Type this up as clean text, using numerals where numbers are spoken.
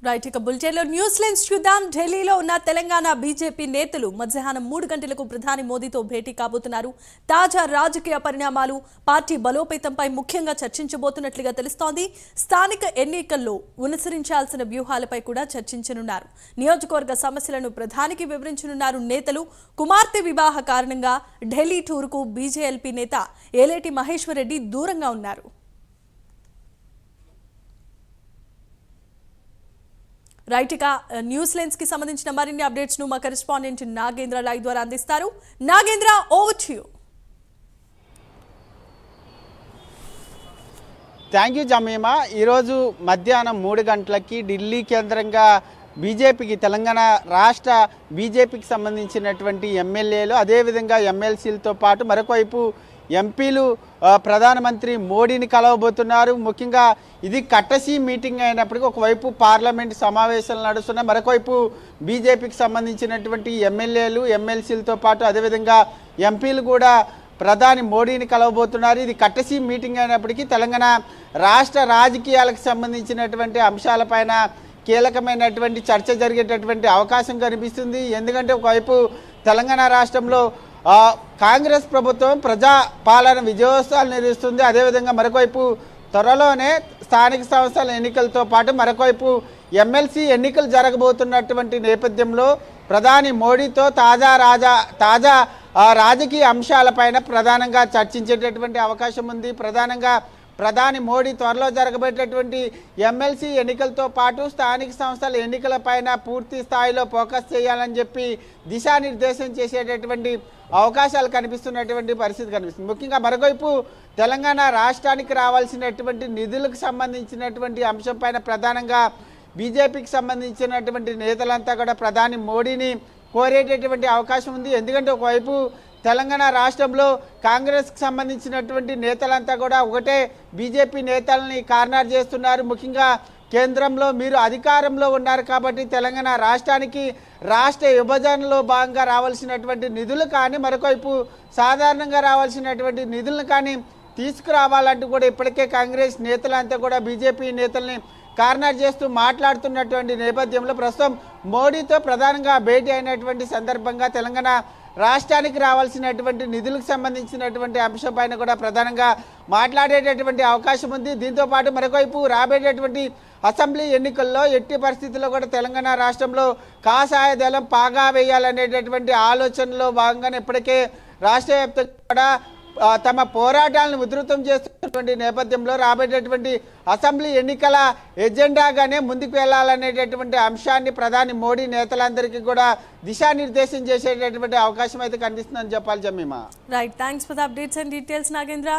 Right ఇక బులెటిన్లో news lens చూద్దాం. ఢిల్లీలో ఉన్న తెలంగాణ బీజేపీ నేతలు మధ్యాహ్నం 3 గంటలకు ప్రధాని మోదీతో భేటీ కాబోతున్నారు. తాజా రాజకీయ పరిణామాలు, పార్టీ బలోపేతంపై ముఖ్యంగా చర్చించబోతున్నట్లుగా తెలుస్తోంది. స్థానిక ఎన్నికల్లో అనుసరించాల్సిన వ్యూహాలపై కూడా చర్చించనున్నారు. నియోజకవర్గ సమస్యలను ప్రధానికి వివరించనున్నారు నేతలు. కుమార్తె వివాహ కారణంగా ఢిల్లీ టూర్కు బీజేఎల్పీ నేత ఏలేటి మహేశ్వర్ రెడ్డి దూరంగా ఉన్నారు. రైట్ ఇక న్యూస్ లెన్స్ కి సంబంధించిన మరిన్ని అప్డేట్స్ ను మా కరెస్పాండెంట్ నాగేంద్ర లైవ్ ద్వారా అందిస్తారు. Nagendra, over to you. Thank you Jemimah. ఈరోజు మధ్యాహ్నం 3 గంటలకి ఢిల్లీ కేంద్రంగా బీజేపీకి, తెలంగాణ రాష్ట్ర బీజేపీకి సంబంధించినటువంటి ఎమ్మెల్యేలు, అదేవిధంగా ఎమ్మెల్సీలతో పాటు మరొకవైపు ఎంపీలు ప్రధానమంత్రి మోడీని కలవబోతున్నారు. ముఖ్యంగా ఇది కట్టసీ మీటింగ్ అయినప్పటికీ ఒకవైపు పార్లమెంట్ సమావేశాలు నడుస్తున్నాయి, మరొకవైపు బీజేపీకి సంబంధించినటువంటి ఎమ్మెల్యేలు, ఎమ్మెల్సీలతో పాటు అదేవిధంగా ఎంపీలు కూడా ప్రధాని మోడీని కలవబోతున్నారు. ఇది కట్టసీ మీటింగ్ అయినప్పటికీ తెలంగాణ రాష్ట్ర రాజకీయాలకు సంబంధించినటువంటి అంశాలపైన కీలకమైనటువంటి చర్చ జరిగేటటువంటి అవకాశం కనిపిస్తుంది. ఎందుకంటే ఒకవైపు తెలంగాణ రాష్ట్రంలో కాంగ్రెస్ ప్రభుత్వం ప్రజా పాలన విజయోత్సవాలు నిర్వహిస్తుంది. అదేవిధంగా మరొకవైపు త్వరలోనే స్థానిక సంస్థల ఎన్నికలతో పాటు మరొకవైపు ఎమ్మెల్సీ ఎన్నికలు జరగబోతున్నటువంటి నేపథ్యంలో ప్రధాని మోడీతో తాజా రాజకీయ అంశాలపైన ప్రధానంగా చర్చించేటటువంటి అవకాశం ఉంది. ప్రధాని మోడీ త్వరలో జరగబోయేటటువంటి ఎమ్మెల్సీ ఎన్నికలతో పాటు స్థానిక సంస్థల ఎన్నికలపైన పూర్తి స్థాయిలో ఫోకస్ చేయాలని చెప్పి దిశానిర్దేశం చేసేటటువంటి అవకాశాలు కనిపిస్తున్నటువంటి పరిస్థితి కనిపిస్తుంది. ముఖ్యంగా మరొకవైపు తెలంగాణ రాష్ట్రానికి రావాల్సినటువంటి నిధులకు సంబంధించినటువంటి అంశంపైన ప్రధానంగా బీజేపీకి సంబంధించినటువంటి నేతలంతా కూడా ప్రధాని మోడీని కోరేటటువంటి అవకాశం ఉంది. ఎందుకంటే ఒకవైపు తెలంగాణ రాష్ట్రంలో కాంగ్రెస్కి సంబంధించినటువంటి నేతలంతా కూడా ఒకటే బీజేపీ నేతలని కార్నర్ చేస్తున్నారు. ముఖ్యంగా కేంద్రంలో మీరు అధికారంలో ఉన్నారు కాబట్టి తెలంగాణ రాష్ట్రానికి రాష్ట్ర విభజనలో భాగంగా రావాల్సినటువంటి నిధులు కానీ, మరొకవైపు సాధారణంగా రావాల్సినటువంటి నిధులను కానీ తీసుకురావాలంటూ కూడా ఇప్పటికే కాంగ్రెస్ నేతలంతా కూడా బీజేపీ నేతల్ని కార్నర్ చేస్తూ మాట్లాడుతున్నటువంటి నేపథ్యంలో ప్రస్తుతం మోడీతో ప్రధానంగా భేటీ అయినటువంటి సందర్భంగా తెలంగాణ రాష్ట్రానికి రావాల్సినటువంటి నిధులకు సంబంధించినటువంటి అంశంపైన కూడా ప్రధానంగా మాట్లాడేటటువంటి అవకాశం ఉంది. దీంతోపాటు మరొకవైపు రాబోయేటటువంటి అసెంబ్లీ ఎన్నికల్లో ఎట్టి పరిస్థితుల్లో కూడా తెలంగాణ రాష్ట్రంలో కాషాయ దళం పాగా వేయాలనేటటువంటి ఆలోచనలో భాగంగానే ఇప్పటికే రాష్ట్ర వ్యాప్తంగా కూడా తమ పోరాటాలను ఉధృతం చేస్తున్నటువంటి నేపథ్యంలో రాబోయేటటువంటి అసెంబ్లీ ఎన్నికల ఎజెండాగానే ముందుకు వెళ్లాలనేటటువంటి అంశాన్ని ప్రధాని మోడీ నేతలందరికీ కూడా దిశానిర్దేశం చేసేటటువంటి అవకాశం అయితే కనిపిస్తుందని చెప్పాలి Jemimah. Right, thanks for the updates and details Nagendra.